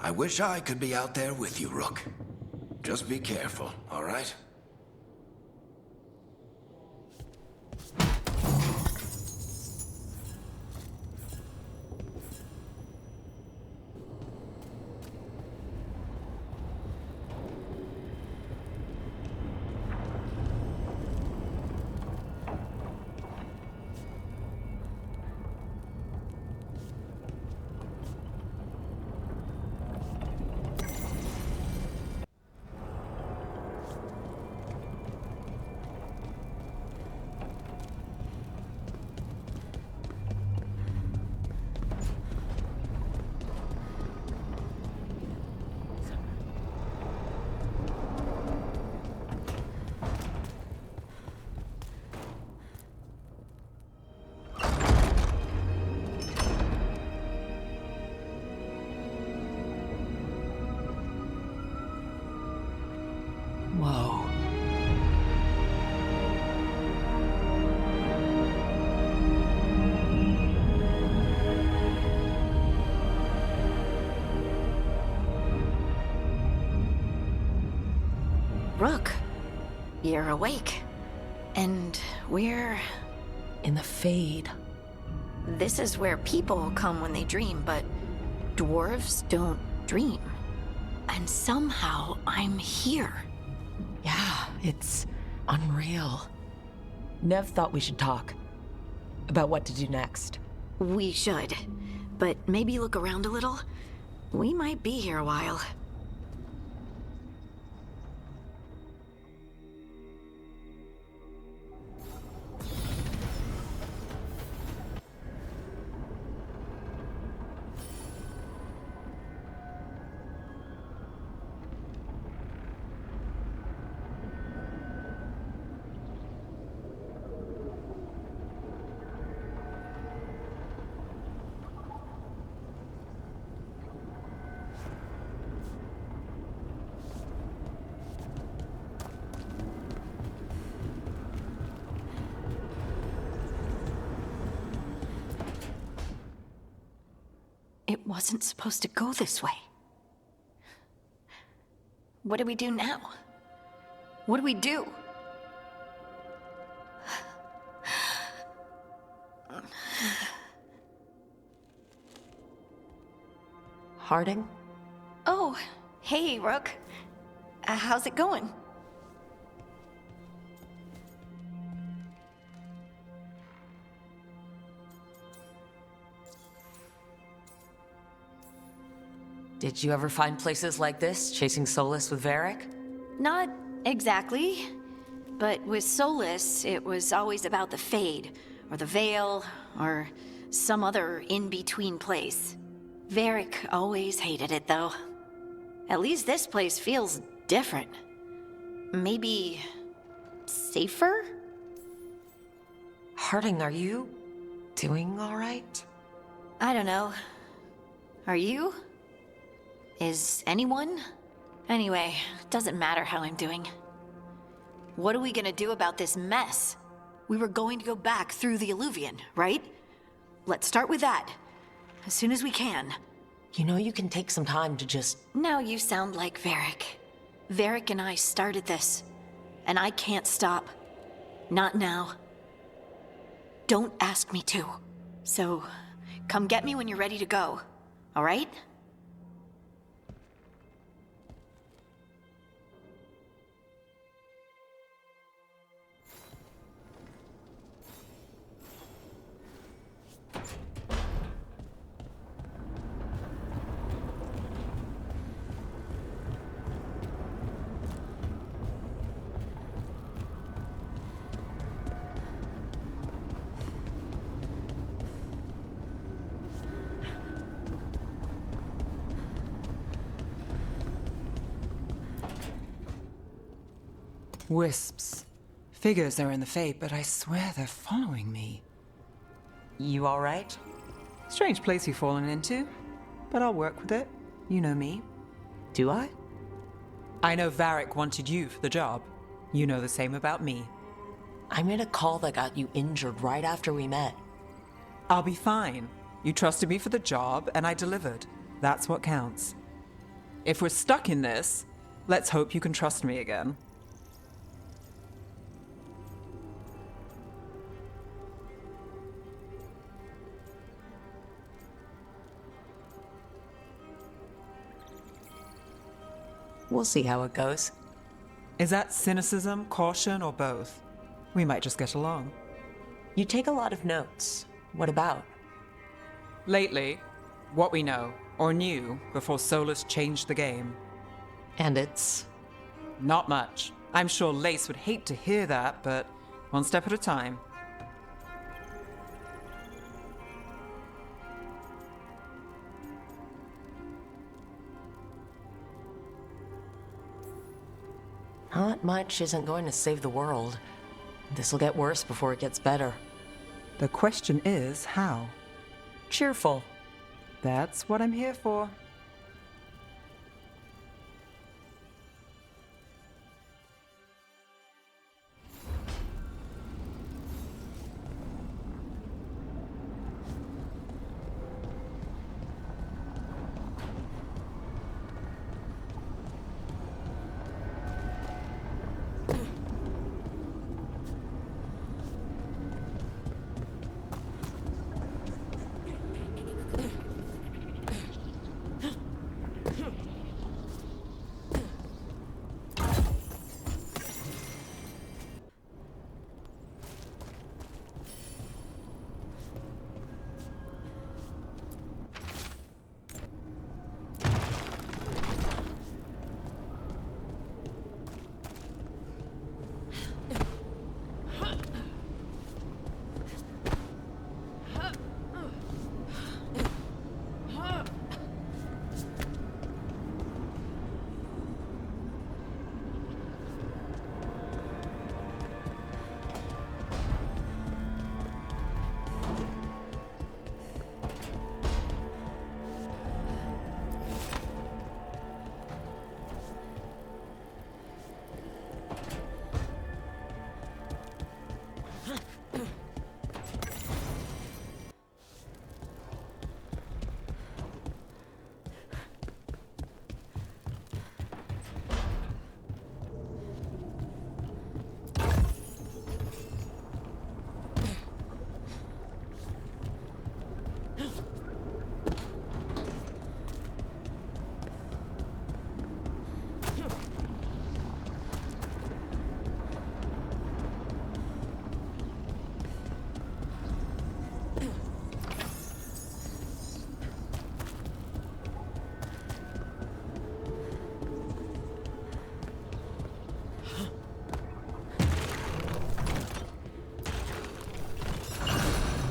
I wish I could be out there with you, Rook. Just be careful, all right? Whoa. Rook, you're awake. And we're... In the Fade. This is where people come when they dream, but dwarves don't dream. And somehow I'm here. Yeah, it's unreal. Nev thought we should talk about what to do next. We should. But maybe look around a little. We might be here a while. It wasn't supposed to go this way. What do we do now? What do we do? Harding? Oh, hey, Rook. How's it going? Did you ever find places like this, chasing Solus with Varric? Not exactly. But with Solus, it was always about the Fade, or the Veil, or some other in-between place. Varric always hated it, though. At least this place feels different. Maybe... safer? Harding, are you doing all right? I don't know. Are you? Is anyone? Anyway, doesn't matter how I'm doing. What are we gonna do about this mess? We were going to go back through the Alluvion, right? Let's start with that. As soon as we can. You know you can take some time to just... Now you sound like Varric. Varric and I started this. And I can't stop. Not now. Don't ask me to. So, come get me when you're ready to go. All right? Wisps. Figures are in the Fade, but I swear they're following me. You all right? Strange place you've fallen into, but I'll work with it. You know me. Do I? I know Varric wanted you for the job. You know the same about me. I made a call that got you injured right after we met. I'll be fine. You trusted me for the job, and I delivered. That's what counts. If we're stuck in this, let's hope you can trust me again. We'll see how it goes. Is that cynicism, caution, or both? We might just get along. You take a lot of notes. What about? Lately, what we know, or knew, before Solus changed the game. And it's... Not much. I'm sure Lace would hate to hear that, but one step at a time. Not much isn't going to save the world. This'll get worse before it gets better. The question is, how? Cheerful. That's what I'm here for.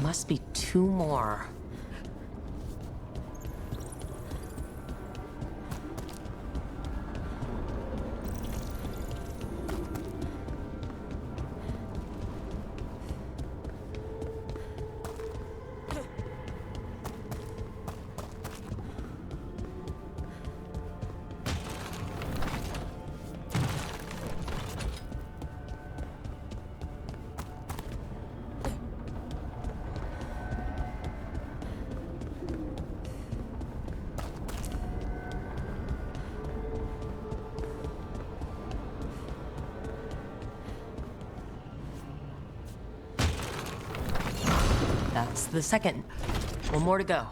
Must be two more. That's the second. One more to go.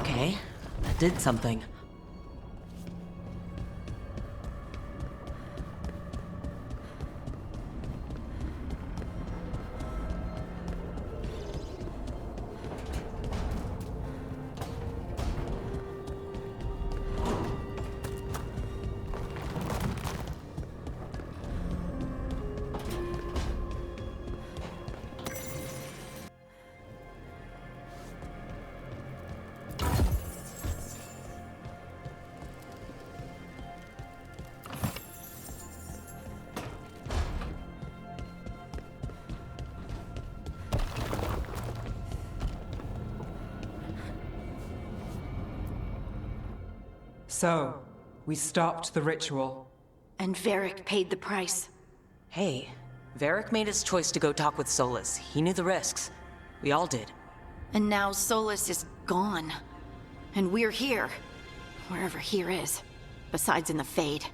Okay, that did something. So, we stopped the ritual. And Varric paid the price. Hey, Varric made his choice to go talk with Solus. He knew the risks. We all did. And now Solus is gone. And we're here. Wherever here is. Besides in the Fade.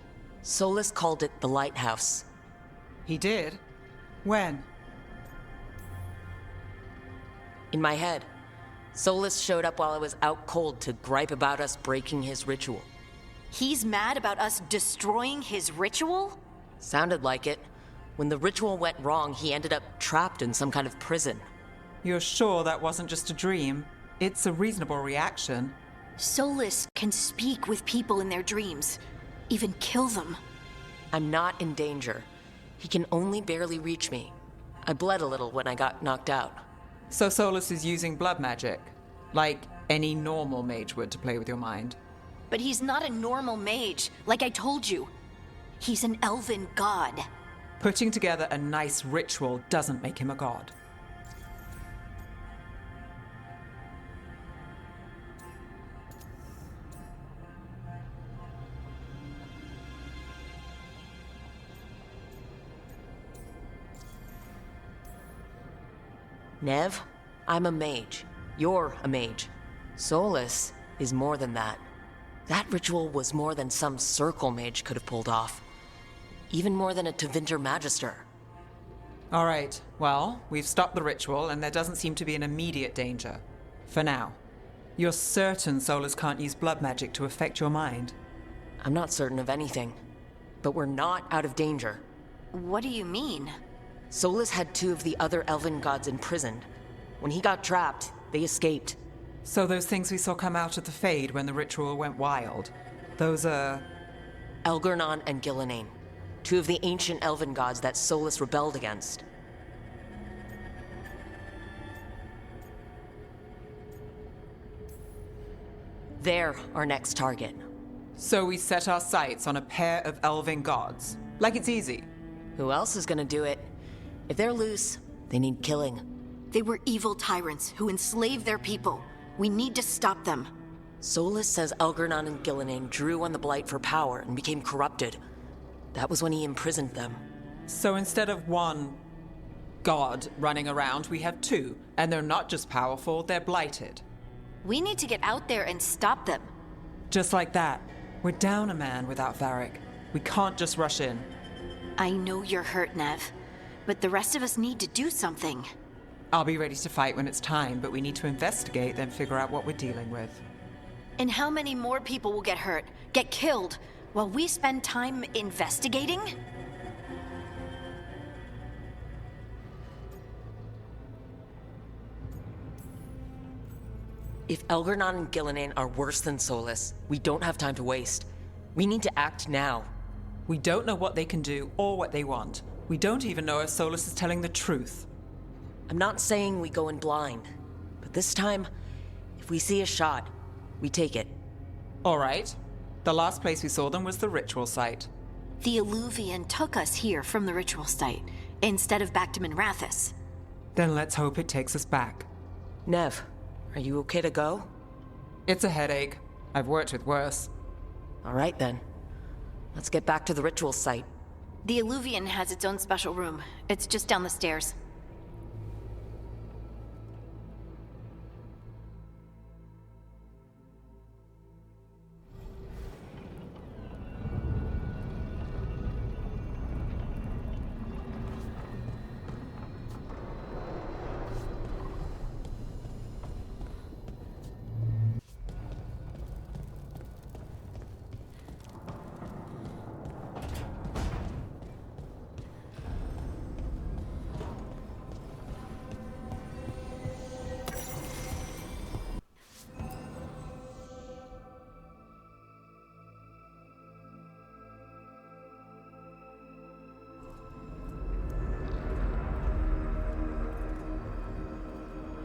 Solus called it the Lighthouse. He did? When? In my head. Solus showed up while I was out cold to gripe about us breaking his ritual. He's mad about us destroying his ritual? Sounded like it. When the ritual went wrong, he ended up trapped in some kind of prison. You're sure that wasn't just a dream? It's a reasonable reaction. Solus can speak with people in their dreams. Even kill them. I'm not in danger. He can only barely reach me. I bled a little when I got knocked out. So Solus is using blood magic, like any normal mage would to play with your mind. But he's not a normal mage, like I told you. He's an elven god. Putting together a nice ritual doesn't make him a god. Nev, I'm a mage. You're a mage. Solus is more than that. That ritual was more than some circle mage could have pulled off. Even more than a Tevinter Magister. All right, well, we've stopped the ritual and there doesn't seem to be an immediate danger. For now. You're certain Solus can't use blood magic to affect your mind? I'm not certain of anything. But we're not out of danger. What do you mean? Solus had 2 of the other elven gods imprisoned. When he got trapped, they escaped. So those things we saw come out of the Fade when the ritual went wild, those are... Elgernon and Gillenane, 2 of the ancient elven gods that Solus rebelled against. They're our next target. So we set our sights on a pair of elven gods. Like it's easy. Who else is gonna do it? If they're loose, they need killing. They were evil tyrants who enslaved their people. We need to stop them. Solus says Elgernon and Gillenane drew on the Blight for power and became corrupted. That was when he imprisoned them. So instead of one god running around, we have 2. And they're not just powerful, they're blighted. We need to get out there and stop them. Just like that. We're down a man without Varric. We can't just rush in. I know you're hurt, Nev. But the rest of us need to do something. I'll be ready to fight when it's time, but we need to investigate, then figure out what we're dealing with. And how many more people will get hurt, get killed, while we spend time investigating? If Elgernon and Gillenane are worse than Solus, we don't have time to waste. We need to act now. We don't know what they can do or what they want. We don't even know if Solus is telling the truth. I'm not saying we go in blind, but this time, if we see a shot, we take it. All right. The last place we saw them was the ritual site. The Illuvian took us here from the ritual site, instead of back to Minrathous. Then let's hope it takes us back. Nev, are you okay to go? It's a headache. I've worked with worse. All right then. Let's get back to the ritual site. The Illuvian has its own special room. It's just down the stairs.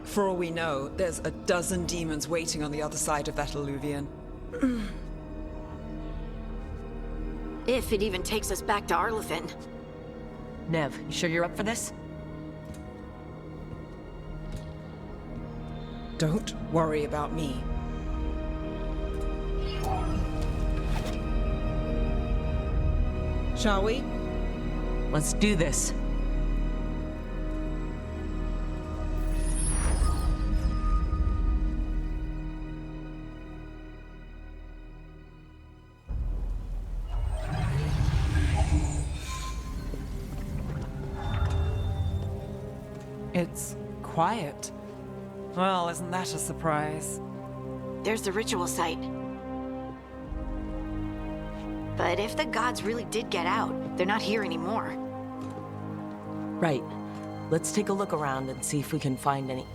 For all we know, there's a dozen demons waiting on the other side of that Illuvian. If it even takes us back to Arlefin. Nev, you sure you're up for this? Don't worry about me. Shall we? Let's do this. It's quiet. Well, isn't that a surprise? There's the ritual site. But if the gods really did get out, they're not here anymore. Right. Let's take a look around and see if we can find any...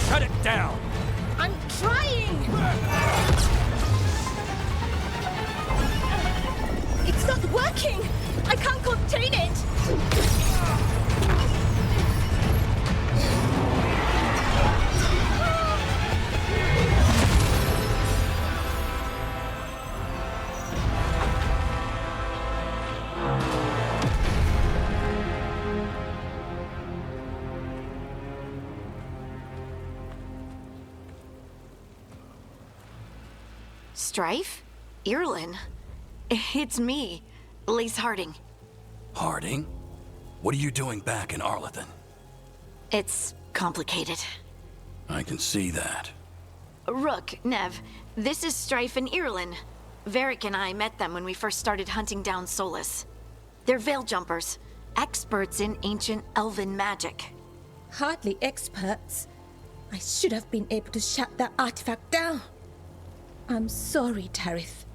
Shut it down! I'm trying! It's not working! I can't contain it! Strife? Irlin? It's me, Lace Harding. Harding? What are you doing back in Arlethan? It's complicated. I can see that. Rook, Nev, this is Strife and Irlin. Varric and I met them when we first started hunting down Solus. They're veil jumpers, experts in ancient elven magic. Hardly experts. I should have been able to shut that artifact down. I'm sorry, Tarith.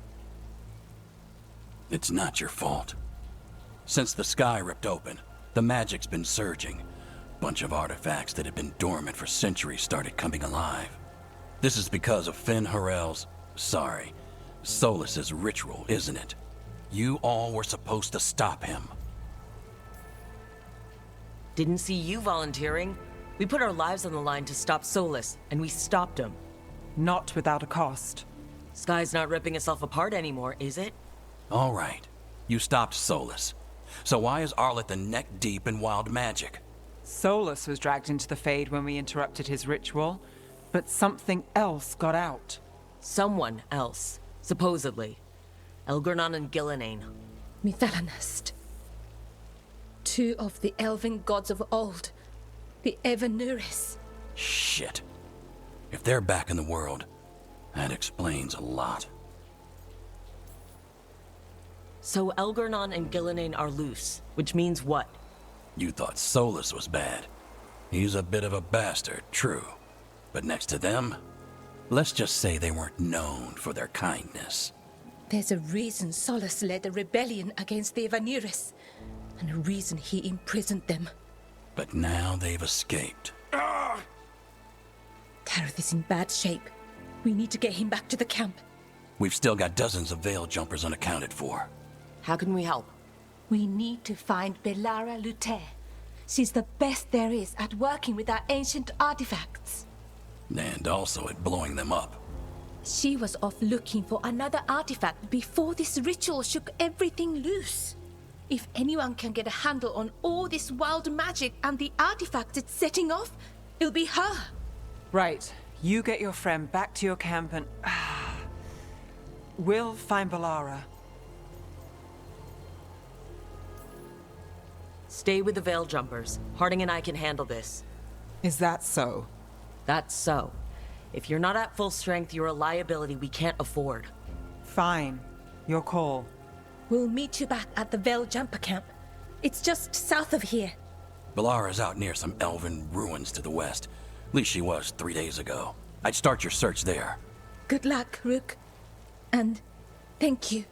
It's not your fault. Since the sky ripped open, the magic's been surging. Bunch of artifacts that had been dormant for centuries started coming alive. This is because of Finn Harel's... Solus's ritual, isn't it? You all were supposed to stop him. Didn't see you volunteering. We put our lives on the line to stop Solus, and we stopped him. Not without a cost. Sky's not ripping itself apart anymore, is it? All right. You stopped Solus. So why is Arlethan neck deep in wild magic? Solus was dragged into the Fade when we interrupted his ritual, but something else got out. Someone else, supposedly. Elgornon and Gillenane. Mithalanast. Two of the elven gods of old. The Evanuris. Shit. If they're back in the world, that explains a lot. So Elgornon and Gillenane are loose, which means what? You thought Solus was bad. He's a bit of a bastard, true. But next to them, let's just say they weren't known for their kindness. There's a reason Solus led a rebellion against the Evanuris, and a reason he imprisoned them. But now they've escaped. Tarith is in bad shape. We need to get him back to the camp. We've still got dozens of veil jumpers unaccounted for. How can we help? We need to find Belara Luther. She's the best there is at working with our ancient artifacts. And also at blowing them up. She was off looking for another artifact before this ritual shook everything loose. If anyone can get a handle on all this wild magic and the artifacts it's setting off, it'll be her. Right. You get your friend back to your camp and... we'll find Belara. Stay with the Veil Jumpers. Harding and I can handle this. Is that so? That's so. If you're not at full strength, you're a liability we can't afford. Fine. Your call. We'll meet you back at the Veil Jumper camp. It's just south of here. Belara's out near some elven ruins to the west. At least she was 3 days ago. I'd start your search there. Good luck, Rook. And thank you.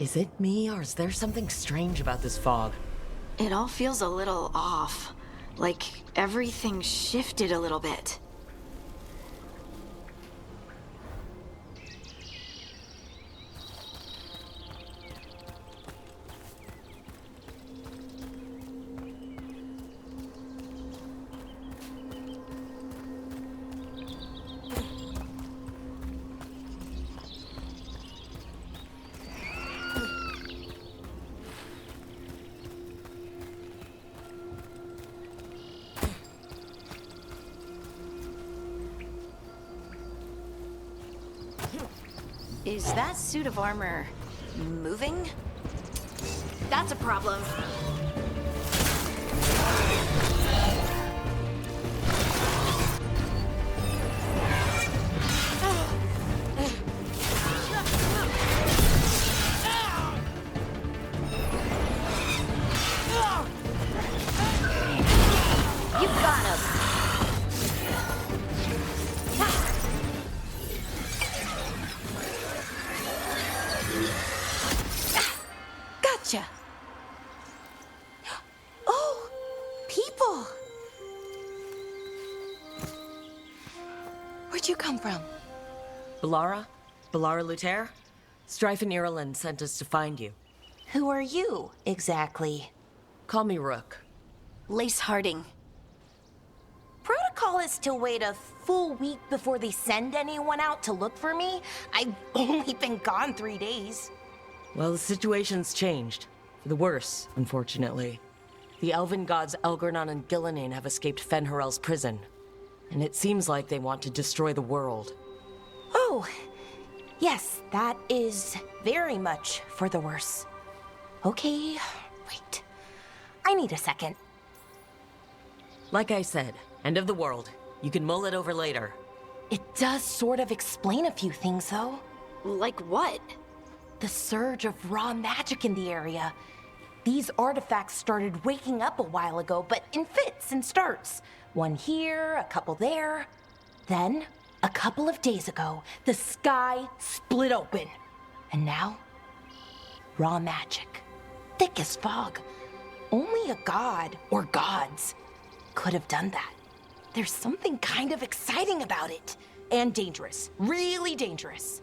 Is it me, or is there something strange about this fog? It all feels a little off. Like everything shifted a little bit. Is that suit of armor moving? That's a problem. You got him. Gotcha. Oh, people. Where'd you come from? Balara? Balara Luther? Strife and Ireland sent us to find you. Who are you, exactly? Call me Rook. Lace Harding. Protocol is to wait a full week before they send anyone out to look for me. I've only been gone 3 days. Well, the situation's changed. For the worse, unfortunately. The elven gods Elgornon and Gillinane have escaped Fen'Harel's prison. And it seems like they want to destroy the world. Oh, yes, that is very much for the worse. Okay, wait. I need a second. Like I said, end of the world. You can mull it over later. It does sort of explain a few things, though. Like what? The surge of raw magic in the area. These artifacts started waking up a while ago, but in fits and starts. One here, a couple there. Then, a couple of days ago, the sky split open. And now, raw magic. Thick as fog. Only a god, or gods, could have done that. There's something kind of exciting about it. And dangerous. Really dangerous.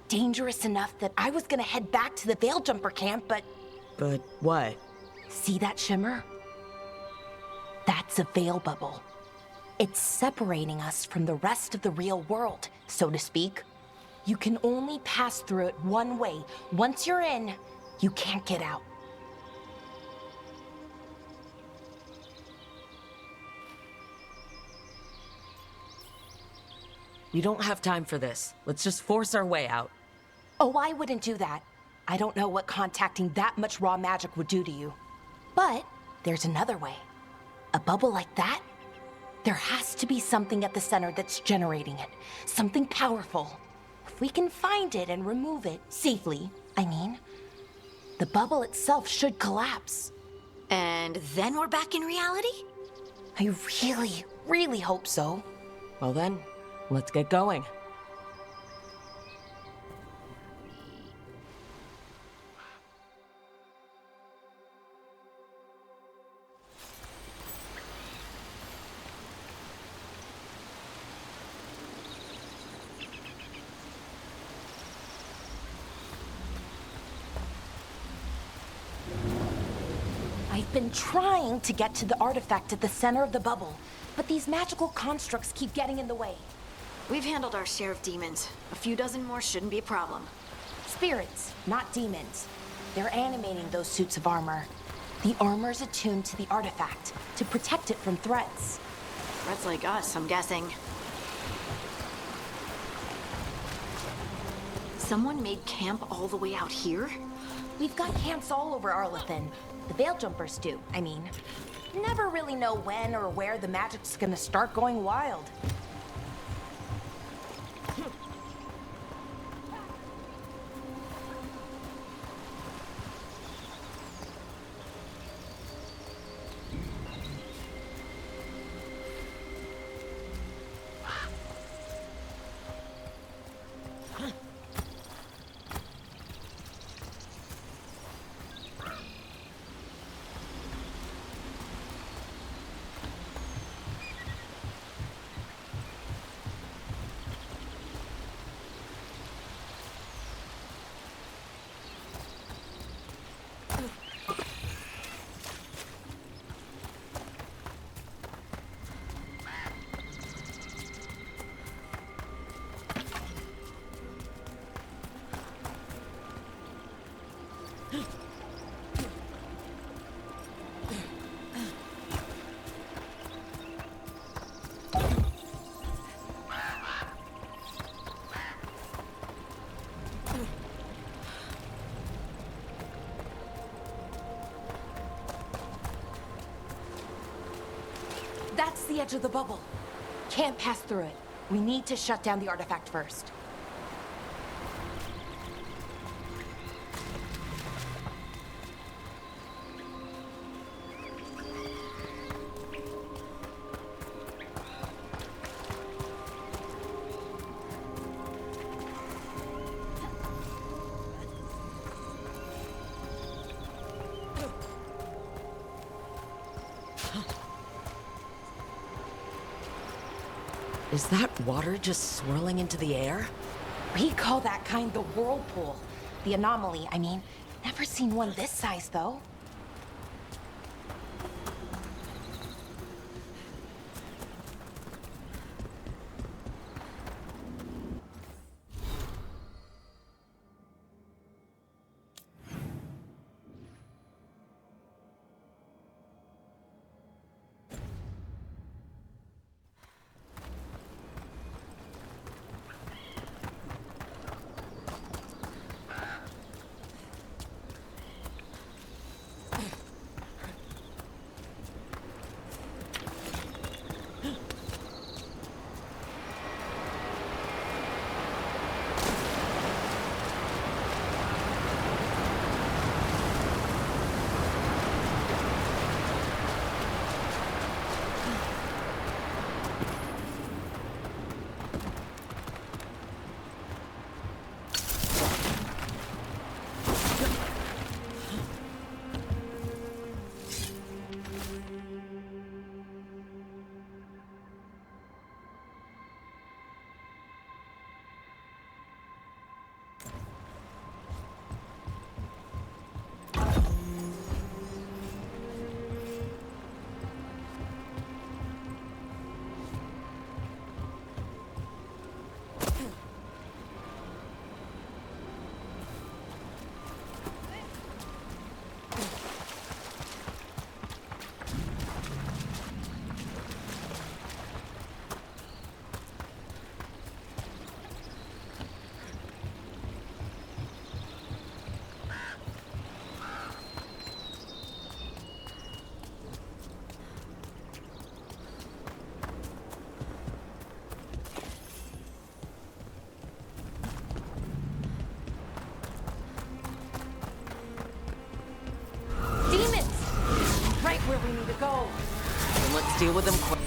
Dangerous enough that I was gonna head back to the Veil Jumper camp, but... But what? See that shimmer? That's a veil bubble. It's separating us from the rest of the real world, so to speak. You can only pass through it one way. Once you're in, you can't get out. We don't have time for this. Let's just force our way out. Oh, I wouldn't do that. I don't know what contacting that much raw magic would do to you. But there's another way. A bubble like that? There has to be something at the center that's generating it. Something powerful. If we can find it and remove it, safely, I mean, the bubble itself should collapse. And then we're back in reality? I really, really hope so. Well then, let's get going. I've been trying to get to the artifact at the center of the bubble, but these magical constructs keep getting in the way. We've handled our share of demons. A few dozen more shouldn't be a problem. Spirits, not demons. They're animating those suits of armor. The armor's attuned to the artifact to protect it from threats. Threats like us, I'm guessing. Someone made camp all the way out here? We've got camps all over Arlethan. The Veil Jumpers do, I mean. Never really know when or where the magic's gonna start going wild. the edge of the bubble. Can't pass through it. We need to shut down the artifact first. Is that water just swirling into the air? We call that kind the whirlpool. The anomaly, I mean. Never seen one this size, though. Where we need to go. Then let's deal with them quick.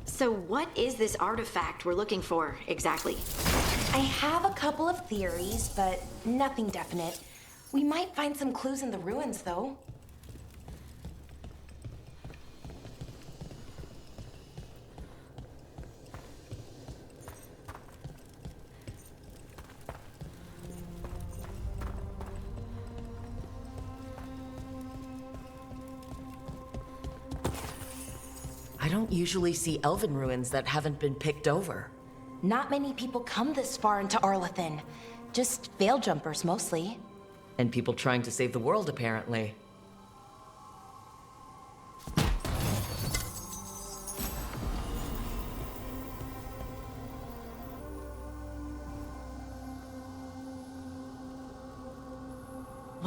So what is this artifact we're looking for, exactly? I have a couple of theories, but nothing definite. We might find some clues in the ruins, though. I don't usually see elven ruins that haven't been picked over. Not many people come this far into Arlathan. Just veil jumpers, mostly. And people trying to save the world, apparently.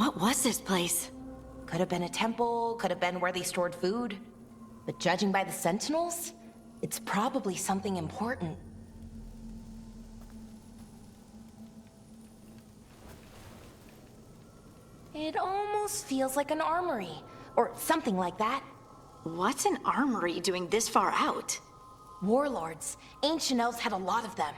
What was this place? Could have been a temple, could have been where they stored food. But judging by the sentinels, it's probably something important. It almost feels like an armory, or something like that. What's an armory doing this far out? Warlords. Ancient elves had a lot of them.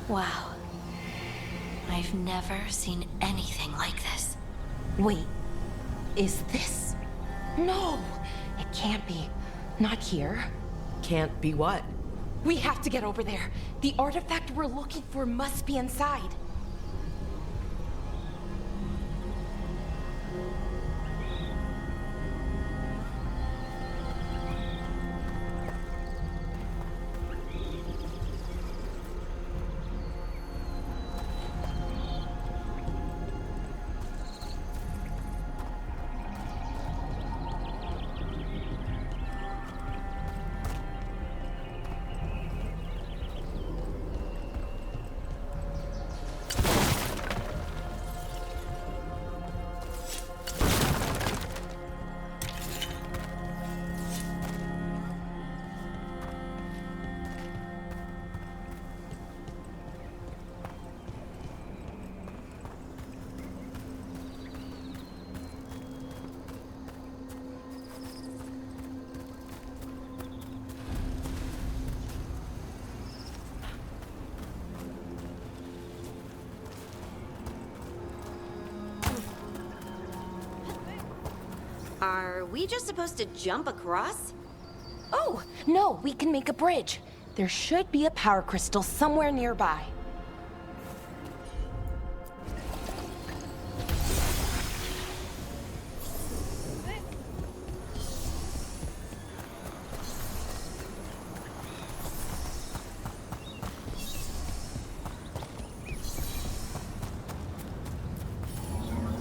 Wow. I've never seen anything like this. Wait, is this? No, it can't be. Not here. Can't be what? We have to get over there. The artifact we're looking for must be inside. Are we just supposed to jump across? Oh, no, we can make a bridge. There should be a power crystal somewhere nearby.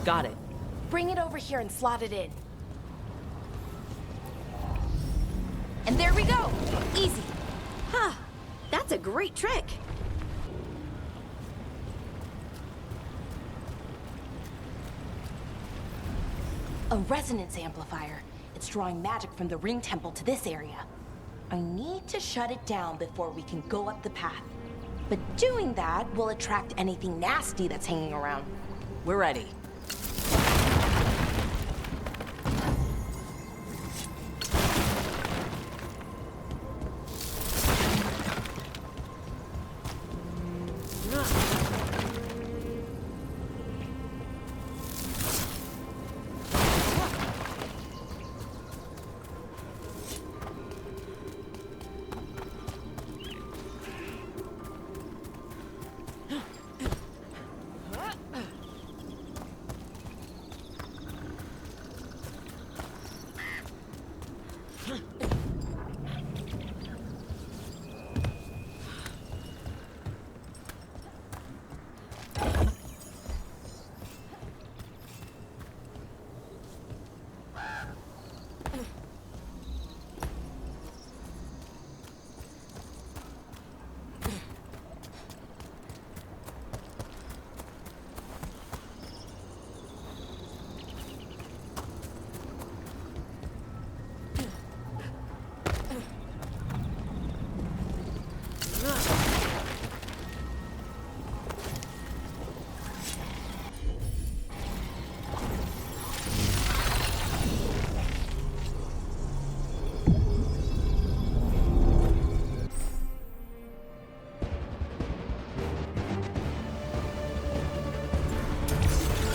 Got it. Bring it over here and slot it in. And there we go! Easy. Huh. That's a great trick. A resonance amplifier. It's drawing magic from the ring temple to this area. I need to shut it down before we can go up the path. But doing that will attract anything nasty that's hanging around. We're ready.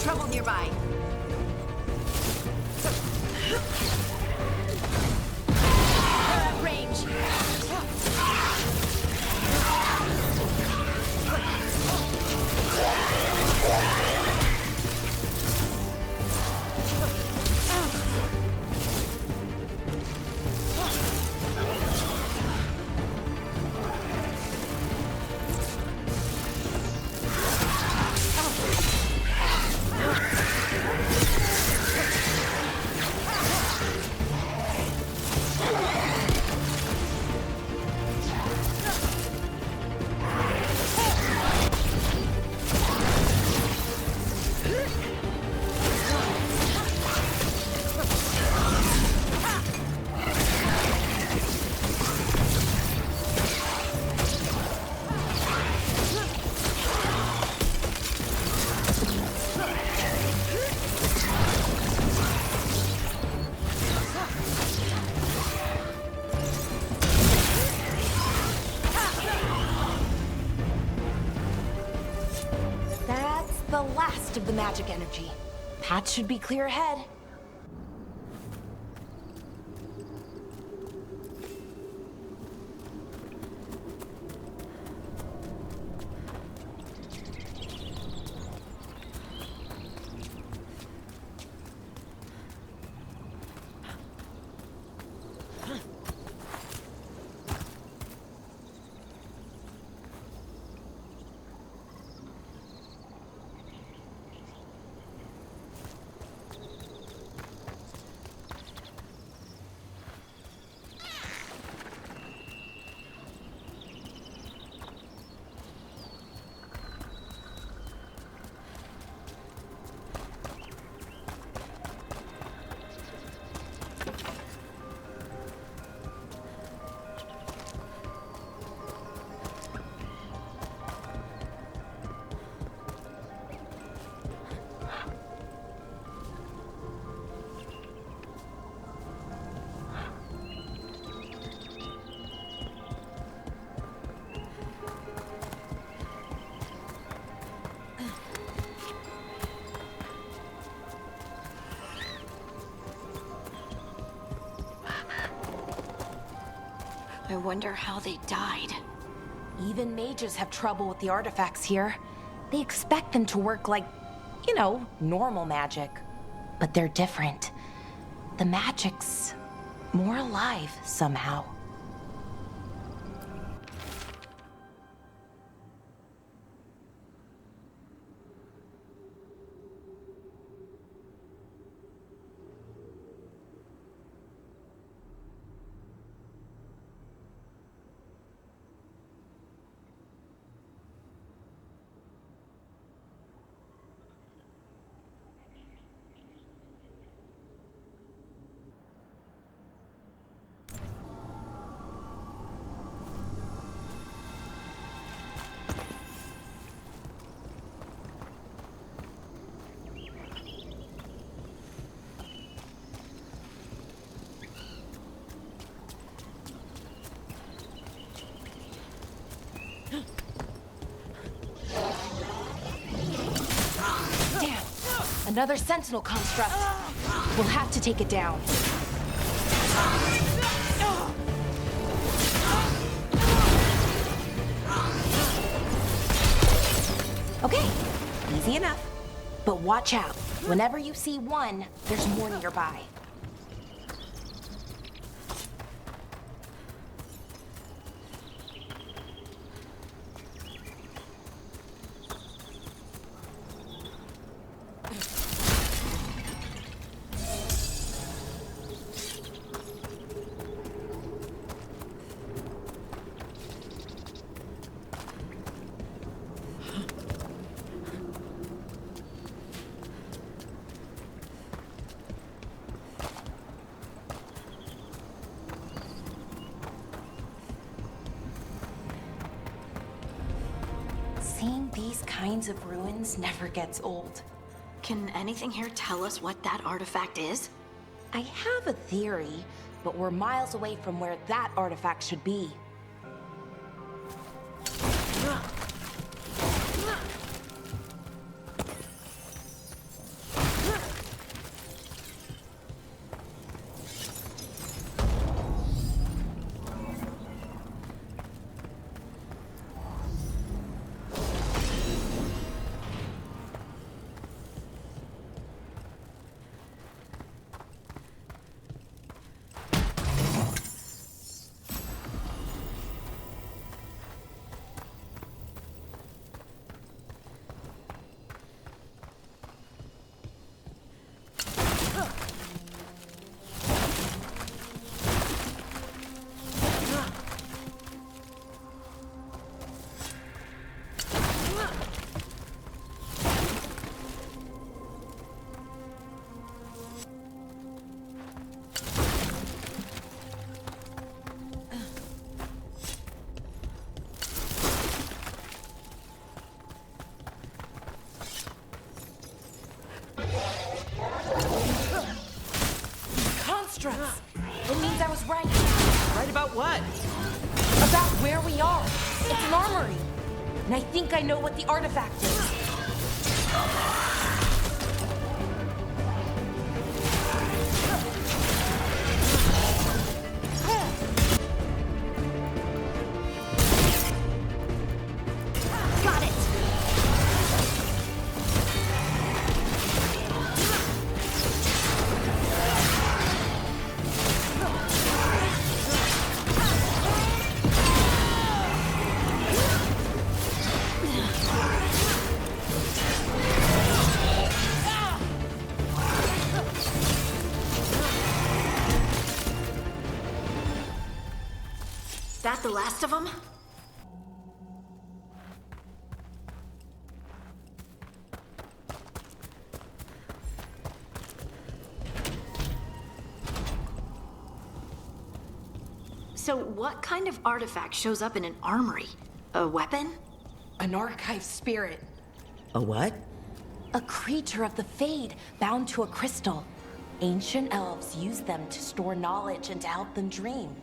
Trouble nearby. Range. rest of the magic energy. Path should be clear ahead. I wonder how they died. Even mages have trouble with the artifacts here. They expect them to work like, you know, normal magic. But they're different. The magic's more alive somehow. Another sentinel construct. We'll have to take it down. Okay, easy enough. But watch out. Whenever you see one, there's more nearby. Seeing these kinds of ruins never gets old. Can anything here tell us what that artifact is? I have a theory, but we're miles away from where that artifact should be. It means I was right. Right about what? About where we are. It's an armory. And I think I know what the artifact is. the last of them? So what kind of artifact shows up in an armory? A weapon? An archive spirit. A what? A creature of the Fade, bound to a crystal. Ancient elves use them to store knowledge and to help them dream.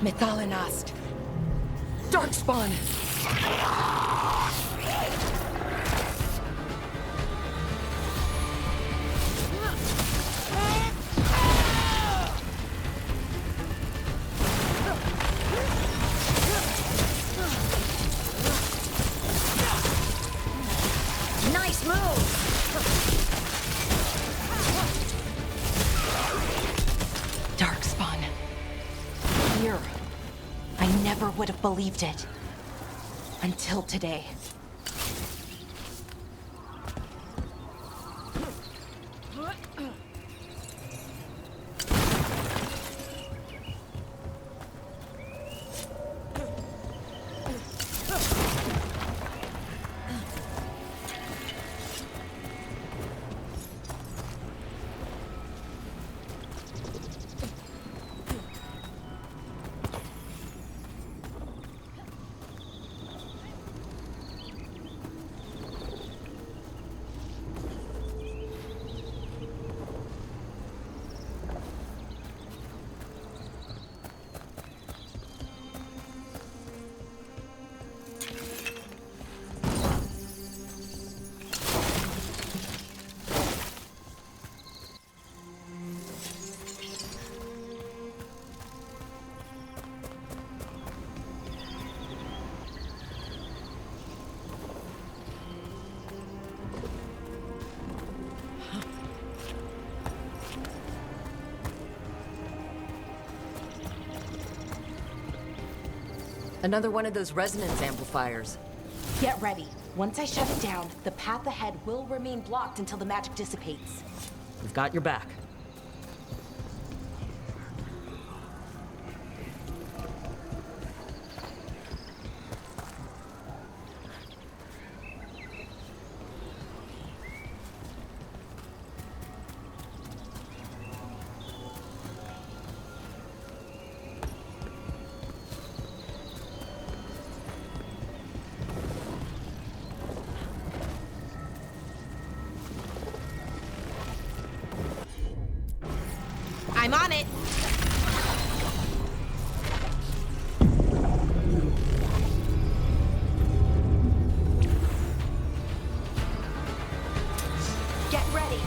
Methalinast. Darkspawn! Nice move! Darkspawn. Here. I never would have believed it. Until today. Another one of those resonance amplifiers. Get ready. Once I shut it down, the path ahead will remain blocked until the magic dissipates. We've got your back. I'm on it. Get ready.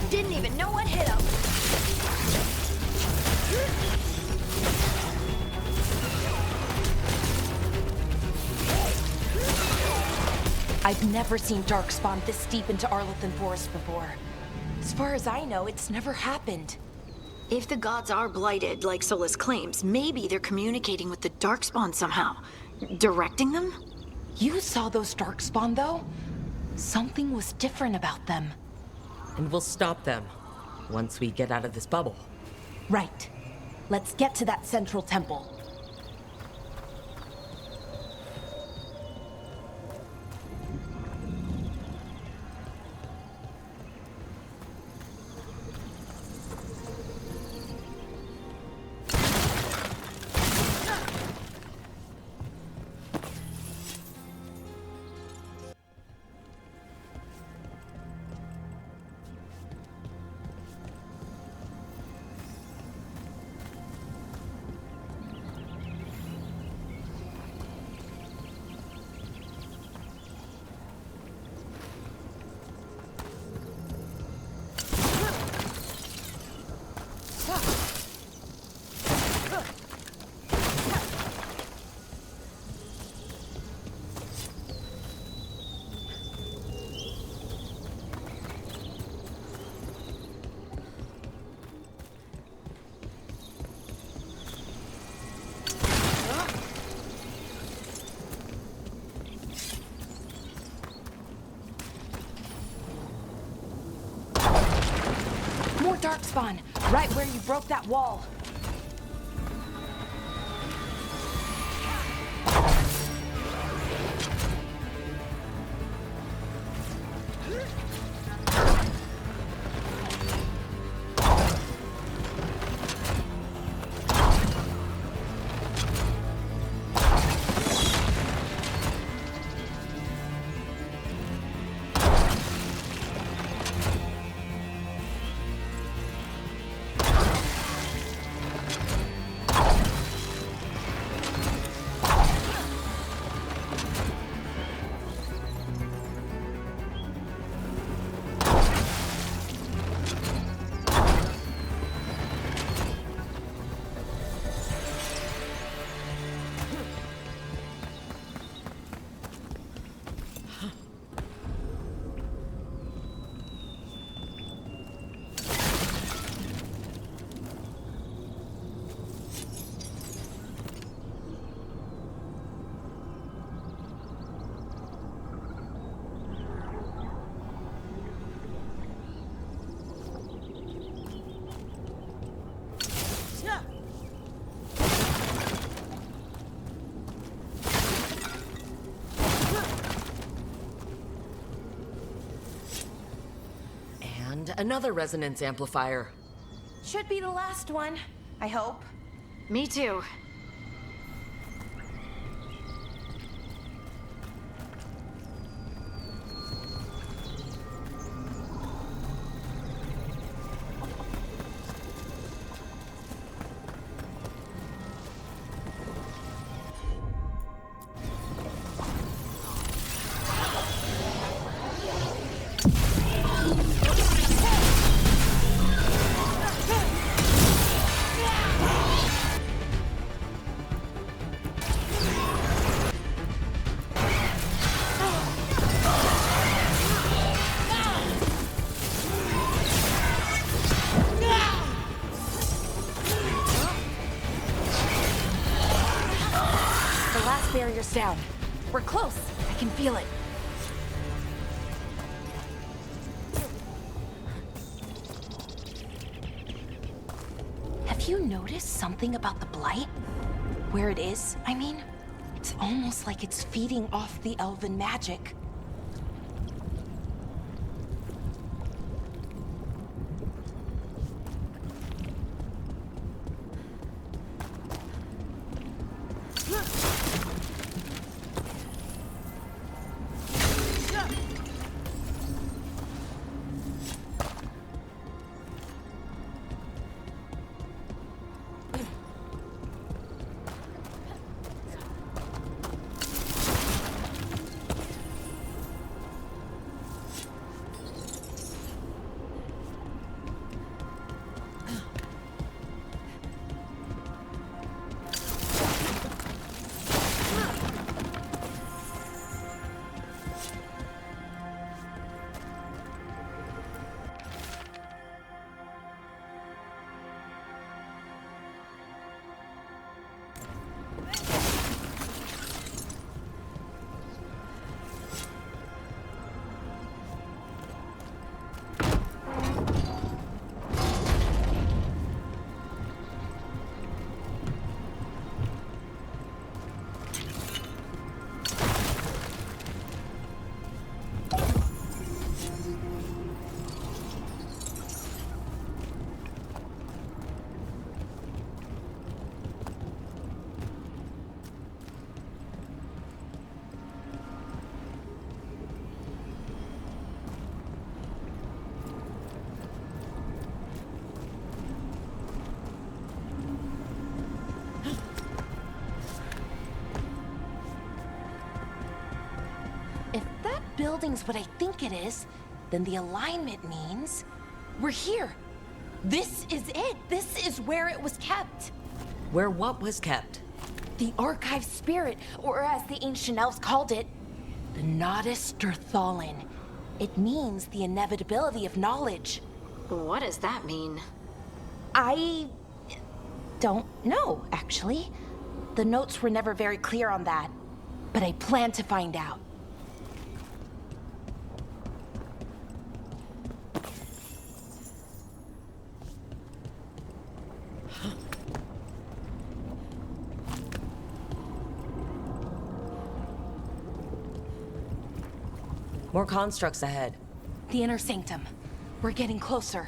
Didn't even know what hit him. I've never seen Darkspawn this deep into Arlethan Forest before. As far as I know, it's never happened. If the gods are blighted, like Solus claims, maybe they're communicating with the Darkspawn somehow. Directing them? You saw those Darkspawn, though? Something was different about them. And we'll stop them once we get out of this bubble. Right. Let's get to that central temple. darkspawn, right where you broke that wall. And another resonance amplifier. Should be the last one, I hope. Me too. Barrier's down. We're close. I can feel it. Have you noticed something about the blight? Where it is, I mean? It's almost like it's feeding off the elven magic. Building's what I think it is, then the alignment means we're here. This is it. This is where it was kept. Where what was kept? The archive spirit, or as the ancient elves called it, the Nodus Derthalin. It means the inevitability of knowledge. What does that mean? I don't know, actually. The notes were never very clear on that, but I plan to find out. More constructs ahead. The inner sanctum. We're getting closer.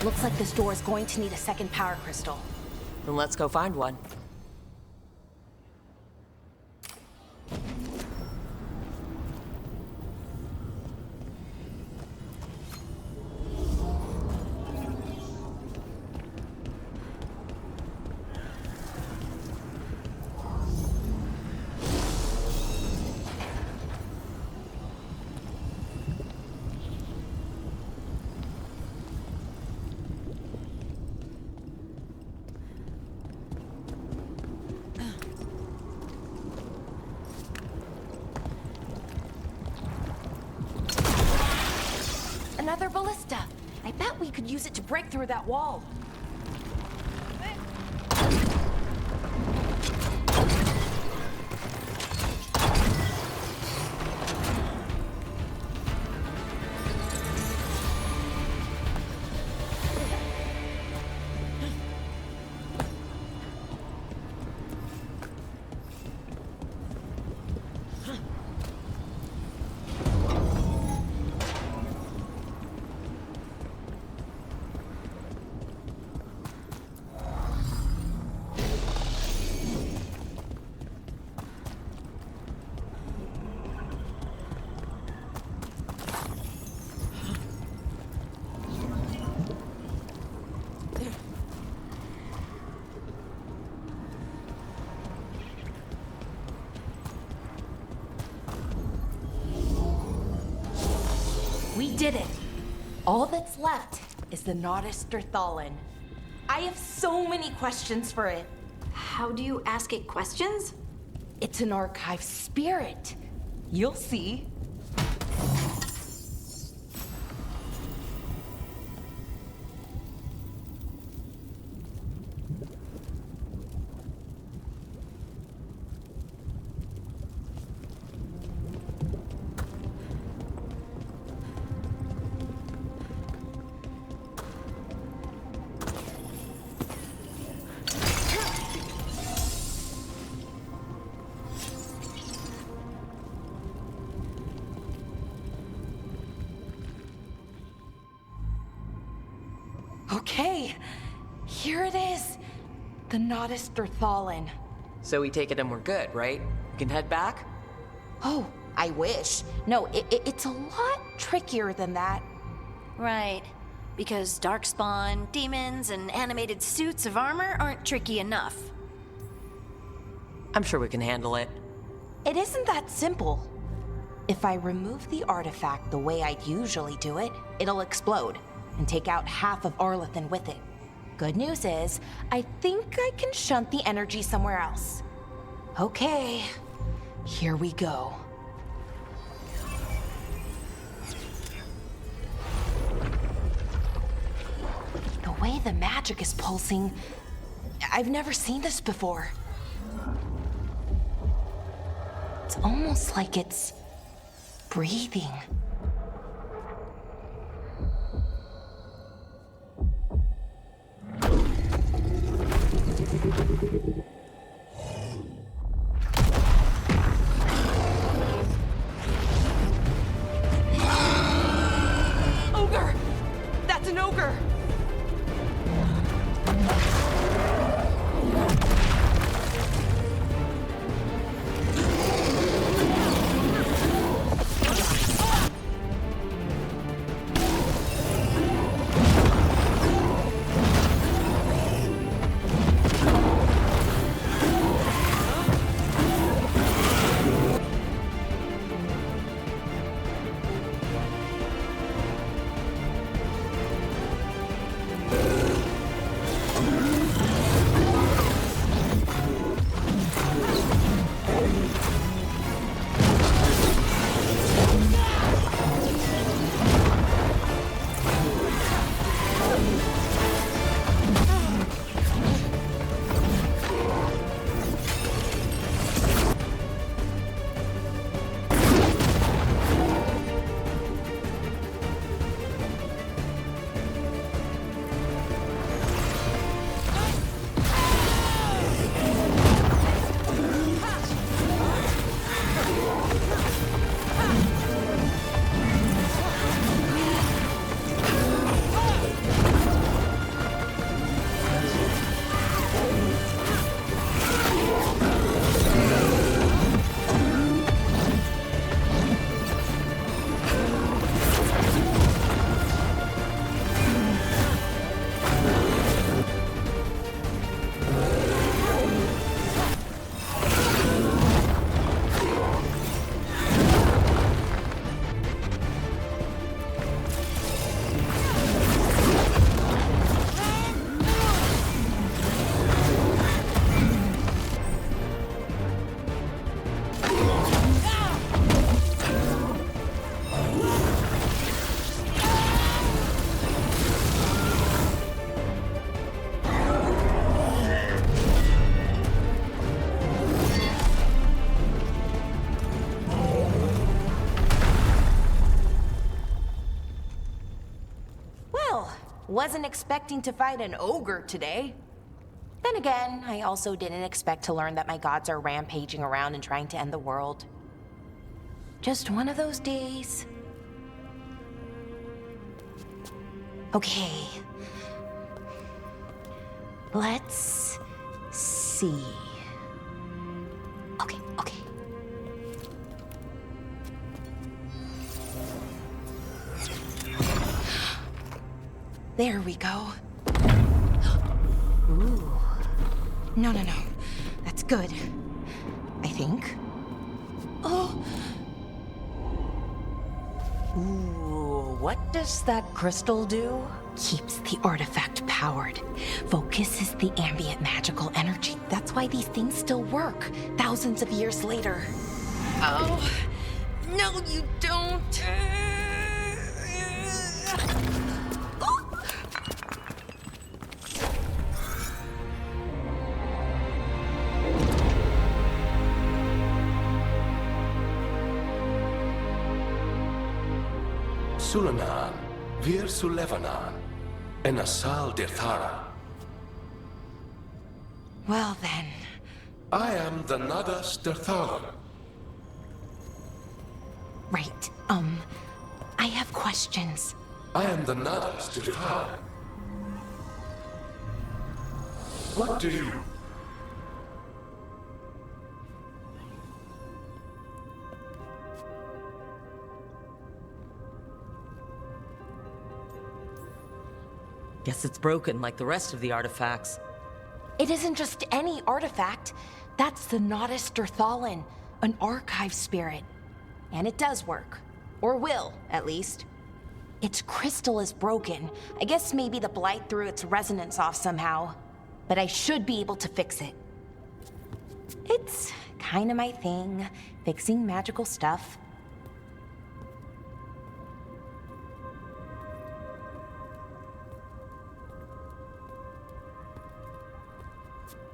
Looks like this door is going to need a second power crystal. Then let's go find one. Another ballista. I bet we could use it to break through that wall. We did it! All that's left is the Nodus Derthalin. I have so many questions for it. How do you ask it questions? It's an archive spirit. You'll see. Okay, here it is. The Nodus Derthalin. So we take it and we're good, right? We can head back? Oh, I wish. No, it's a lot trickier than that. Right. Because darkspawn, demons, and animated suits of armor aren't tricky enough. I'm sure we can handle it. It isn't that simple. If I remove the artifact the way I'd usually do it, it'll explode and take out half of Arlethan with it. Good news is, I think I can shunt the energy somewhere else. Okay, here we go. The way the magic is pulsing, I've never seen this before. It's almost like it's breathing. Wasn't expecting to fight an ogre today. Then again, I also didn't expect to learn that my gods are rampaging around and trying to end the world. Just one of those days. Okay. Let's see. Okay. There we go. Ooh. No. That's good. I think. Oh. Ooh, what does that crystal do? Keeps the artifact powered. Focuses the ambient magical energy. That's why these things still work, thousands of years later. Oh, no, you don't. Sulanan, Vir Sulevanan, and Asal Dirthara. Well then. I am the Nadas Dirthalan. Right, I have questions. I am the Nadas Dirthalan. What do you... Guess it's broken like the rest of the artifacts. It isn't just any artifact. That's the Nadas Dirthalan, an archive spirit. And it does work. Or will, at least. Its crystal is broken. I guess maybe the blight threw its resonance off somehow. But I should be able to fix it. It's kinda my thing, fixing magical stuff.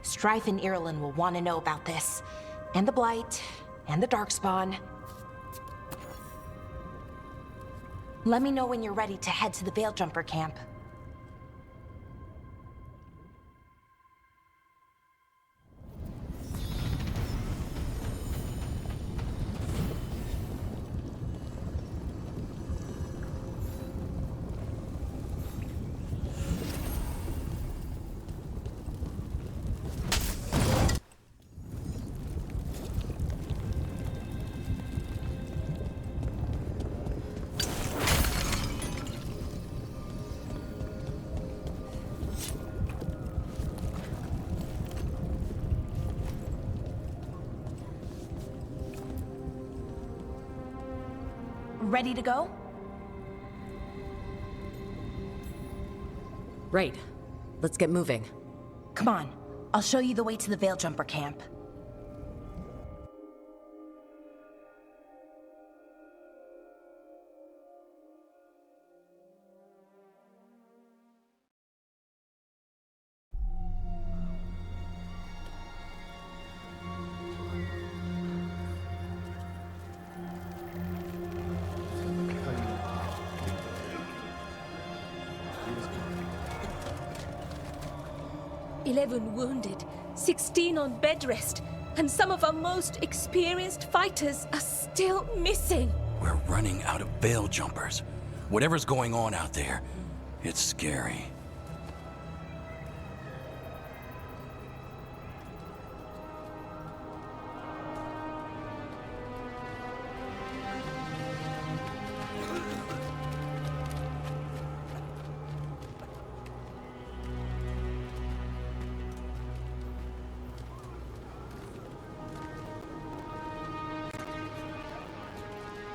Strife and Irulan will want to know about this. And the Blight, and the Darkspawn. Let me know when you're ready to head to the Veilgjumper camp. Ready to go? Right. Let's get moving. Come on, I'll show you the way to the Veilgjumper camp. Wounded, 16 on bed rest, and some of our most experienced fighters are still missing. We're running out of veil jumpers. Whatever's going on out there, it's scary.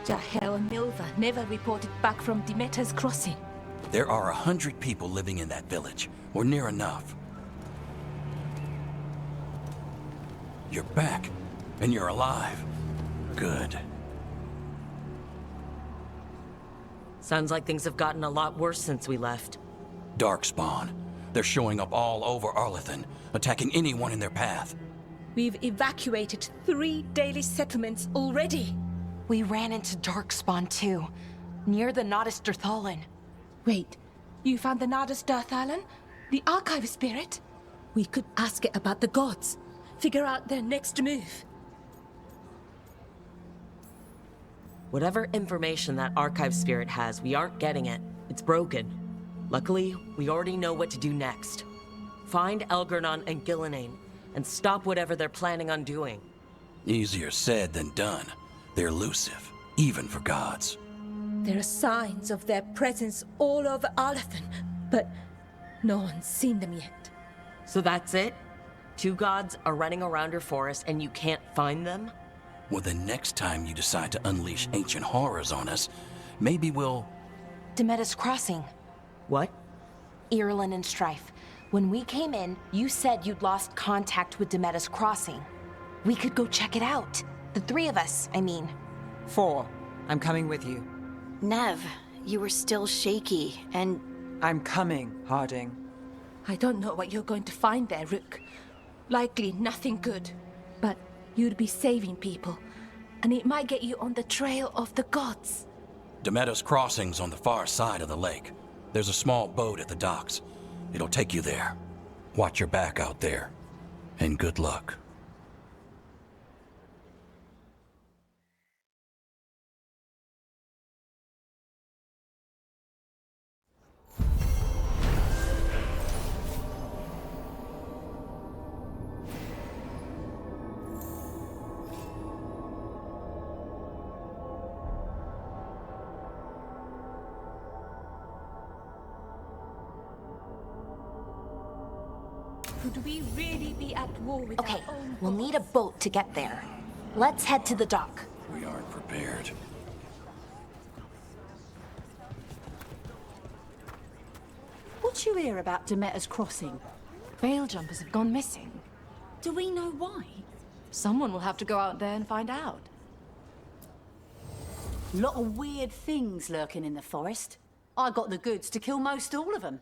Jahel and Milva never reported back from Demeter's crossing. There are 100 people living in that village, or near enough. You're back, and you're alive. Good. Sounds like things have gotten a lot worse since we left. Darkspawn. They're showing up all over Arlethan, attacking anyone in their path. We've evacuated 3 daily settlements already. We ran into Darkspawn too, near the Nadas Dirthalan. Wait, You found the Nadas Darthalan? The archive spirit? We could ask it about the gods. Figure out their next move. Whatever information that archive spirit has, we aren't getting it. It's broken. Luckily, we already know what to do next. Find Elgernon and Gillenane, and stop whatever they're planning on doing. Easier said than done. They're elusive, even for gods. There are signs of their presence all over Arlathan, but no one's seen them yet. So that's it? 2 gods are running around your forest and you can't find them? Well, the next time you decide to unleash ancient horrors on us, maybe we'll... Demeda's Crossing. What? Irulan and Strife. When we came in, you said you'd lost contact with Demeda's Crossing. We could go check it out. The 3 of us, I mean. 4. I'm coming with you. Nev, you were still shaky, and I'm coming, Harding. I don't know what you're going to find there, Rook. Likely nothing good. But you'd be saving people, and it might get you on the trail of the gods. Demeda's Crossing's on the far side of the lake. There's a small boat at the docks. It'll take you there. Watch your back out there. And good luck. Could we really be at war with Okay, our own we'll gods? need a boat to get there. Let's head to the dock. We aren't prepared. What you hear about Demeter's Crossing? Veil jumpers have gone missing. Do we know why? Someone will have to go out there and find out. Lot of weird things lurking in the forest. I got the goods to kill most all of them.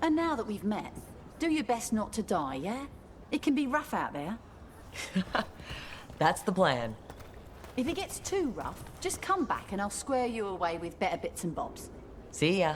And now that we've met, do your best not to die, yeah? It can be rough out there. That's the plan. If it gets too rough, just come back and I'll square you away with better bits and bobs. See ya.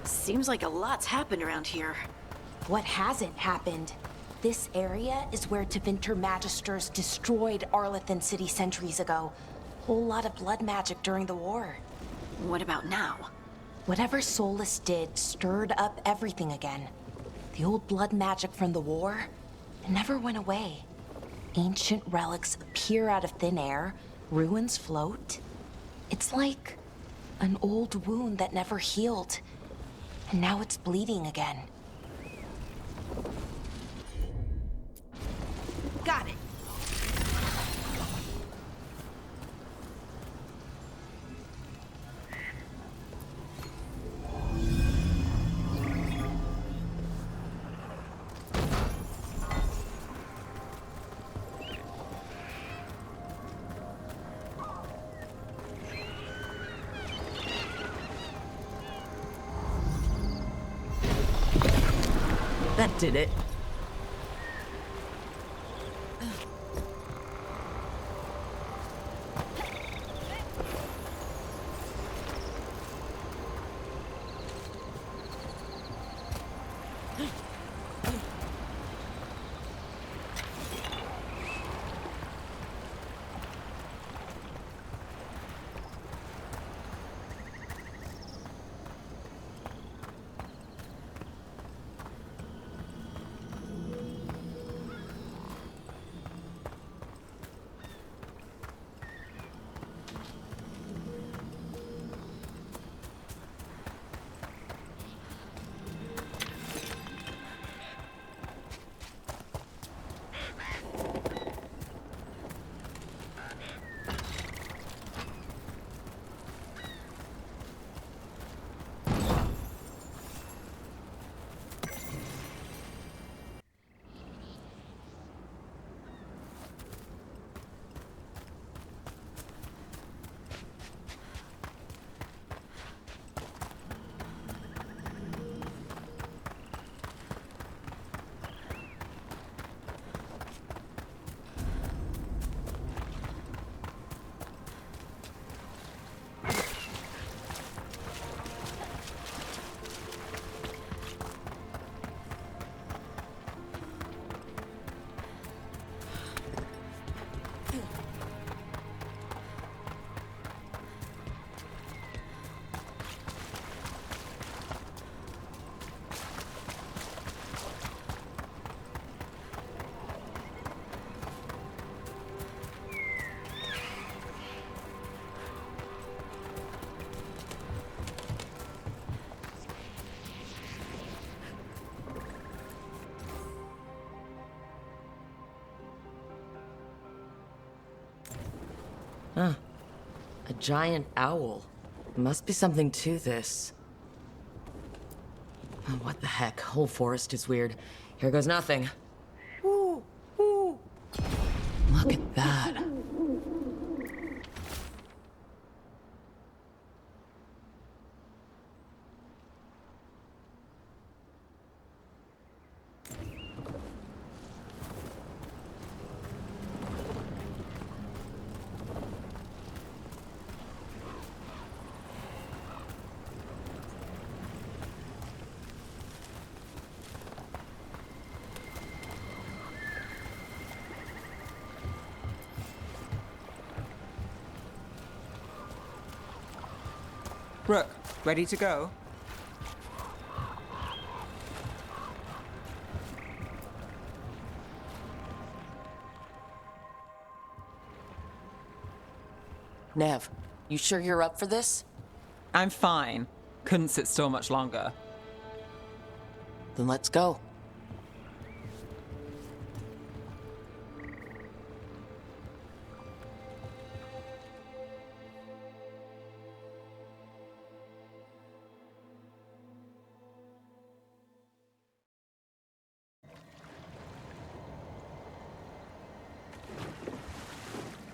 Seems like a lot's happened around here. What hasn't happened? This area is where Tevinter Magisters destroyed Arlathan City centuries ago. Whole lot of blood magic during the war. What about now? Whatever Solus did stirred up everything again. The old blood magic from the war, it never went away. Ancient relics appear out of thin air, ruins float. It's like an old wound that never healed. And now it's bleeding again. Got it. That did it. Huh. A giant owl. Must be something to this. Oh, what the heck? Whole forest is weird. Here goes nothing. Ooh, ooh. Look at that. Rook, ready to go? Nev, you sure you're up for this? I'm fine. Couldn't sit still much longer. Then let's go.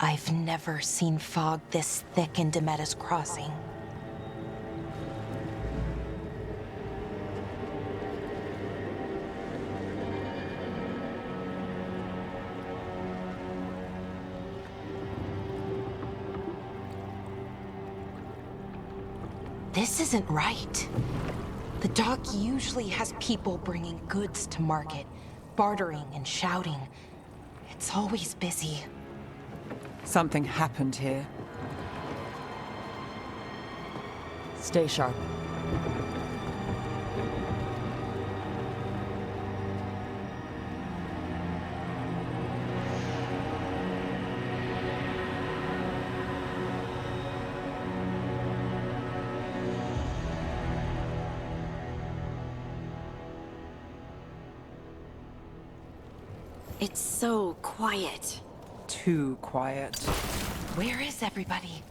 I've never seen fog this thick in Demetta's Crossing. This isn't right. The dock usually has people bringing goods to market, bartering and shouting. It's always busy. Something happened here. Stay sharp. It's so quiet. Too quiet. Where is everybody?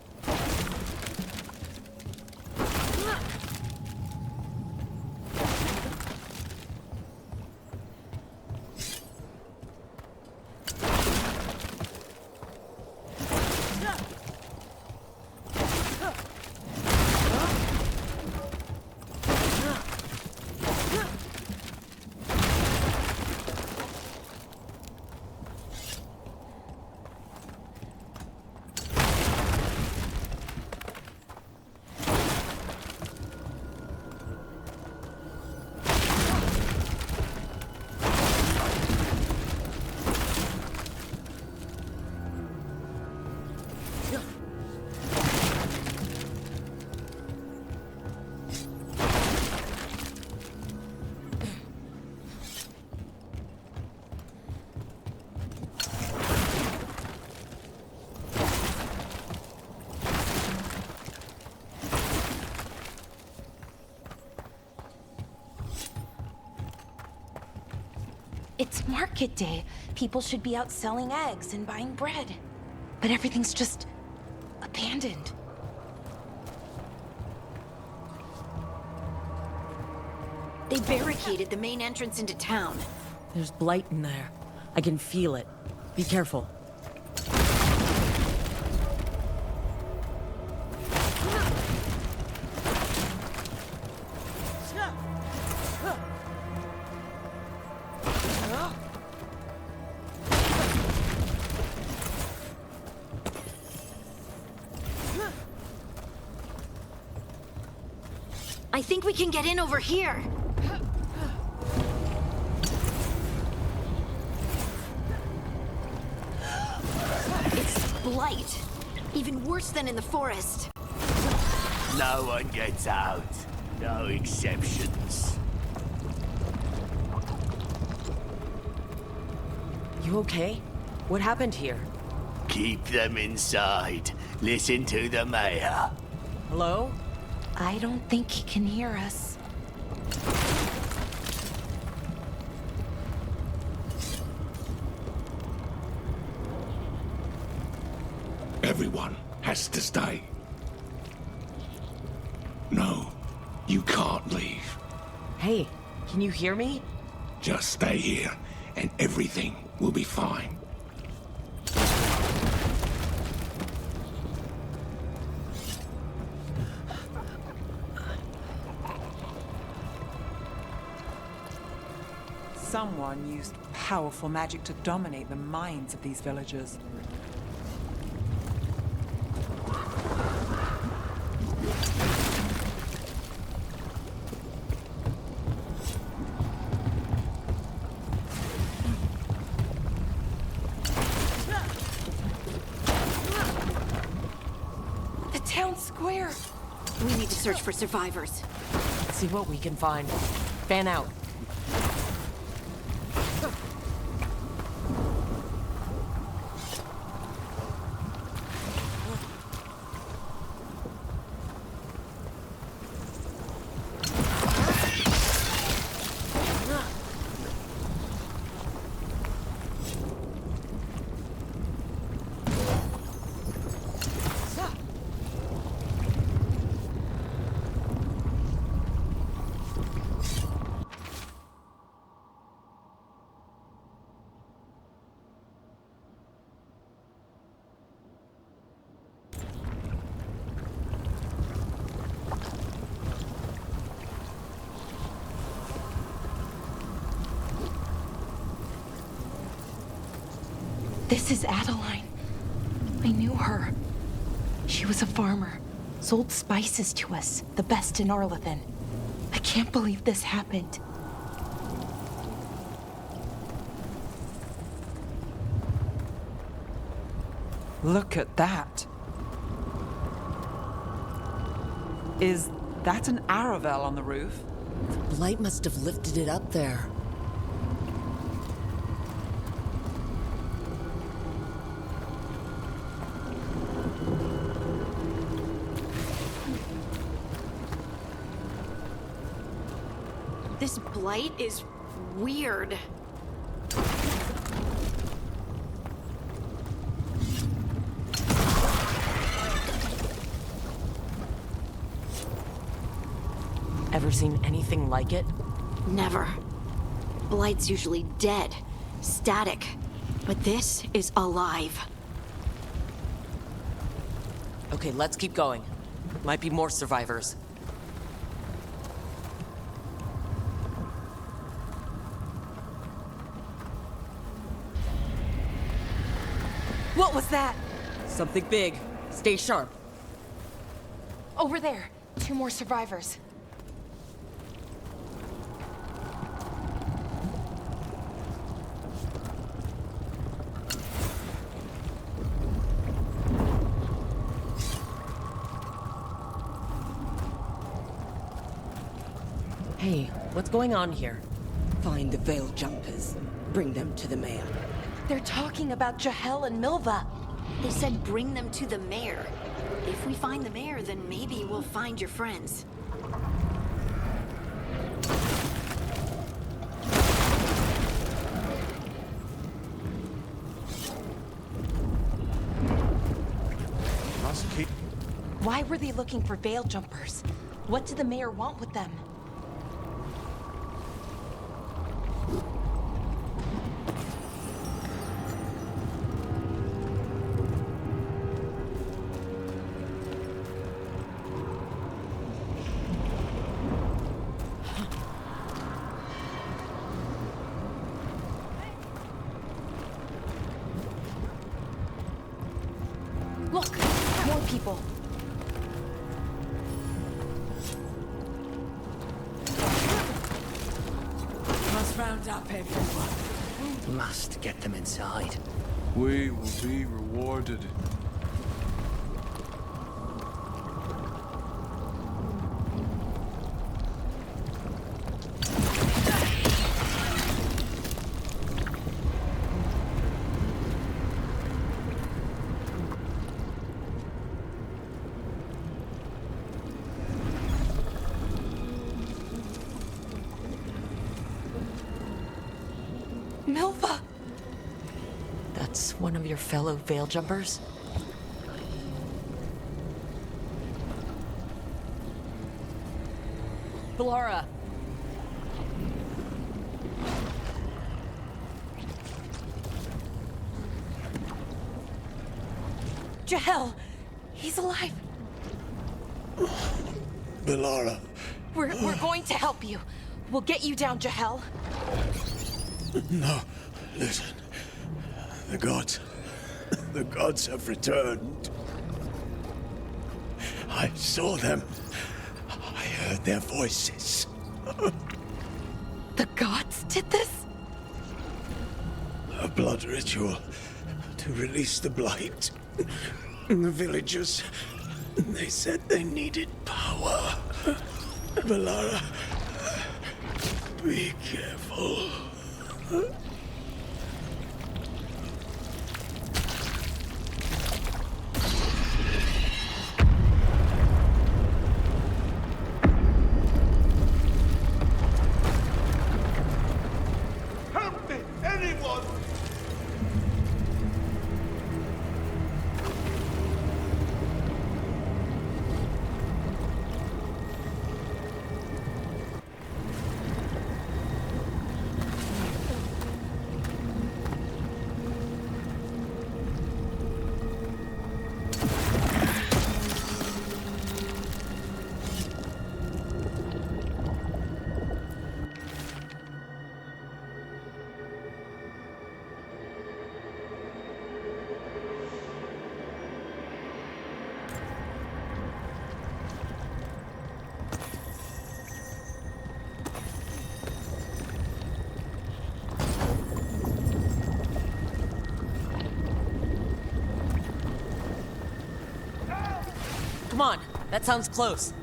It's market day. People should be out selling eggs and buying bread. But everything's just abandoned. They barricaded the main entrance into town. There's blight in there. I can feel it. Be careful. I think we can get in over here. It's blight. Even worse than in the forest. No one gets out. No exceptions. You okay? What happened here? Keep them inside. Listen to the mayor. Hello? I don't think he can hear us. Everyone has to stay. No, you can't leave. Hey, can you hear me? Just stay here, and everything will be fine. Someone used powerful magic to dominate the minds of these villagers. The town square! We need to search for survivors. Let's see what we can find. Fan out. This is Adeline. I knew her. She was a farmer, sold spices to us, the best in Arlathan. I can't believe this happened. Look at that. Is that an Aravel on the roof? Blight must have lifted it up there. This blight is weird. Ever seen anything like it? Never. Blight's usually dead, static. But this is alive. Okay, let's keep going. Might be more survivors. What was that? Something big. Stay sharp. Over there. 2 more survivors. Hey, what's going on here? Find the veil jumpers. Bring them to the mayor. They're talking about Jahel and Milva. They said bring them to the mayor. If we find the mayor, then maybe we'll find your friends. Just keep... Why were they looking for veil jumpers? What did the mayor want with them? Look, more people. Must round up everyone. Must get them inside. We will be rewarded. Milva! That's one of your fellow veil jumpers? Bellara! Jahel! He's alive! Bellara. We're going to help you. We'll get you down, Jahel. No, listen. The gods have returned. I saw them. I heard their voices. The gods did this? A blood ritual to release the blight. The villagers, they said they needed power. Bellara, be careful. Help me! Anyone! Come on, that sounds close.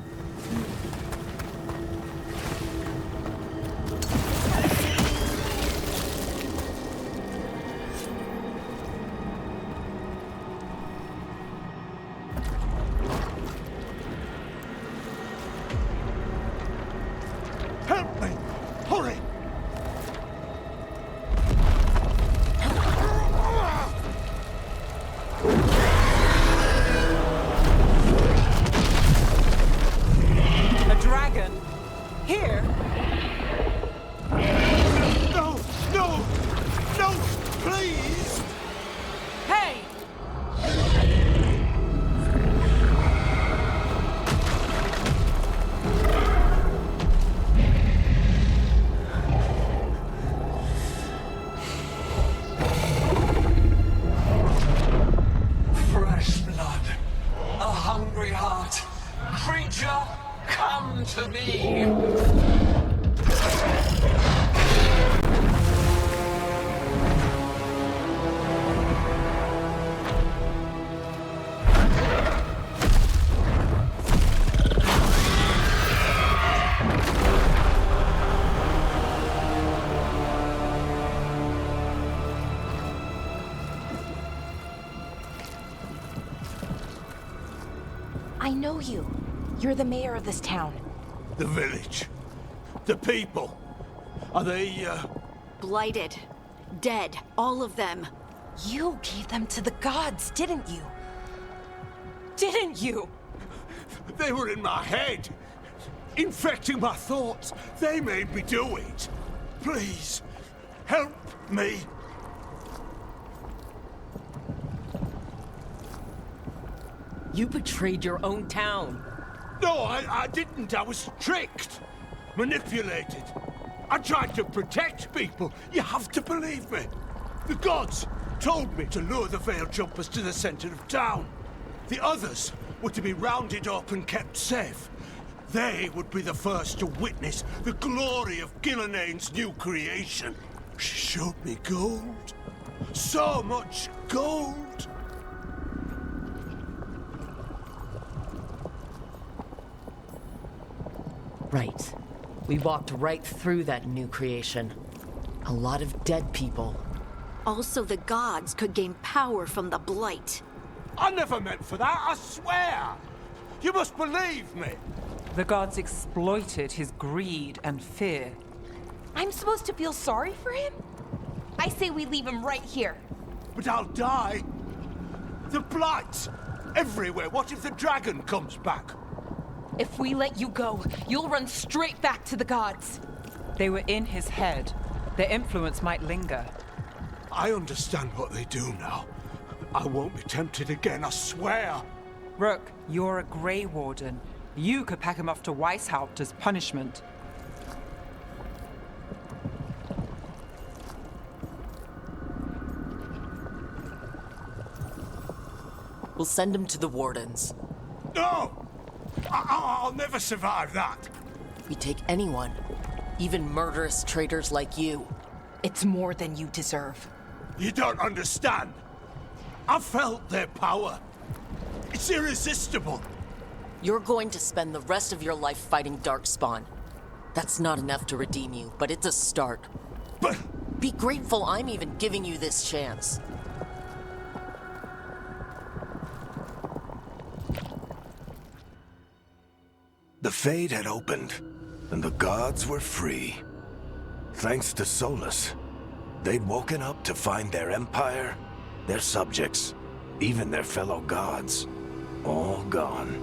Help me! Hurry! A dragon? Here? No! No! No! Please! Hey! Fresh blood, a hungry heart. Creature, come to me. I know you. You're the mayor of this town. The village. The people. Are they, Blighted. Dead. All of them. You gave them to the gods, didn't you? didn't you? They were in my head, infecting my thoughts. They made me do it. Please, help me. You betrayed your own town. No, I didn't. I was tricked, manipulated. I tried to protect people. You have to believe me. The gods told me to lure the Veil Jumpers to the center of town. The others were to be rounded up and kept safe. They would be the first to witness the glory of Gilnenane's new creation. She showed me gold. So much gold. Right. We walked right through that new creation. A lot of dead people. Also, the gods could gain power from the Blight. I never meant for that, I swear! You must believe me! The gods exploited his greed and fear. I'm supposed to feel sorry for him? I say we leave him right here. But I'll die. The Blight! Everywhere. What if the dragon comes back? If we let you go, you'll run straight back to the gods. They were in his head. Their influence might linger. I understand what they do now. I won't be tempted again, I swear. Rook, you're a Grey Warden. You could pack him off to Weishaupt as punishment. We'll send him to the Wardens. No! I'll never survive that. We take anyone, even murderous traitors like you. It's more than you deserve. You don't understand. I felt their power. It's irresistible. You're going to spend the rest of your life fighting Darkspawn. That's not enough to redeem you, but it's a start. But... Be grateful I'm even giving you this chance. The Fade had opened, and the gods were free. Thanks to Solus, they'd woken up to find their empire, their subjects, even their fellow gods, all gone.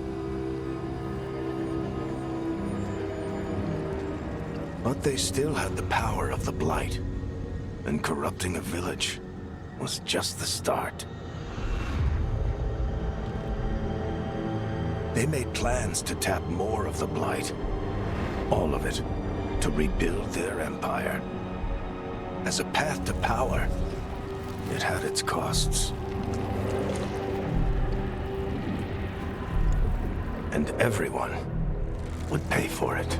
But they still had the power of the Blight, and corrupting a village was just the start. They made plans to tap more of the Blight, all of it, to rebuild their empire. As a path to power, it had its costs. And everyone would pay for it.